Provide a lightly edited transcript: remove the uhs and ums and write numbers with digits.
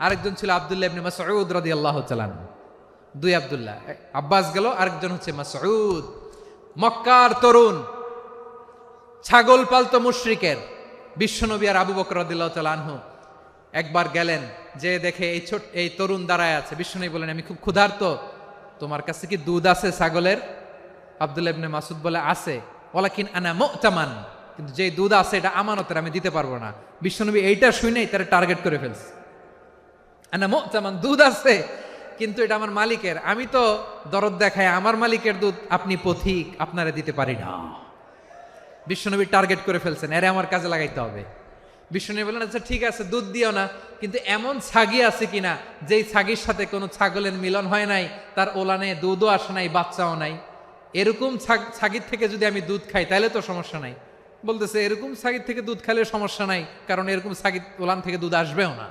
আরেকজন ছিল আব্দুল্লাহ ইবনে মাসউদ রাদিয়াল্লাহু তাআলা আনহু। দুই আব্দুল্লাহ, আব্বাস গেল, আরেকজন হচ্ছে মাসউদ। মক্কার তরুণ, ছাগল পালতো মুশরিকের বিশ্বনবী আর আবু বকর রাদিয়াল্লাহু তাআলা আনহু একবার গেলেন, যে দেখে এই তরুণ দাঁড়ায় আছে। বিশ্বনবী বলেন, আমি খুব ক্ষুধার্ত, তোমার কাছে কি দুধ আছে ছাগলের? আব্দুল্লাহ ইবনে মাসউদ বলে, আছে। ওয়ালাকিন আনা মুতামান, কিন্তু যে দুধ আছে এটা আমানতের, আমি দিতে পারবো না। বিশ্বনবী এইটা শুনেই তারা টার্গেট করে ফেলছে। আনা মুতামান, দুধ আছে কিন্তু এটা আমার মালিকের, আমি তো দরদ দেখায় আমার মালিকের দুধ আপনি পথিক, আপনারে দিতে পারি না। বিশ্বনবী টার্গেট করে ফেলছেন, এরে আমার কাজে লাগাইতে হবে। বিশ্বনবী বললেন, আচ্ছা ঠিক আছে, দুধ দিও না, কিন্তু এমন ছাগি আছে কিনা যেই ছাগির সাথে কোনো ছাগলের মিলন হয় নাই, তার ওলানে দুধও আসে নাই, বাচ্চাও নাই, এরকম ছাগির থেকে যদি আমি দুধ খাই তাহলে তো সমস্যা নাই। বলতেছে, এরকম ছাগির থেকে দুধ খাইলে সমস্যা নাই, কারণ এরকম ছাগির ওলান থেকে দুধ আসবেও না।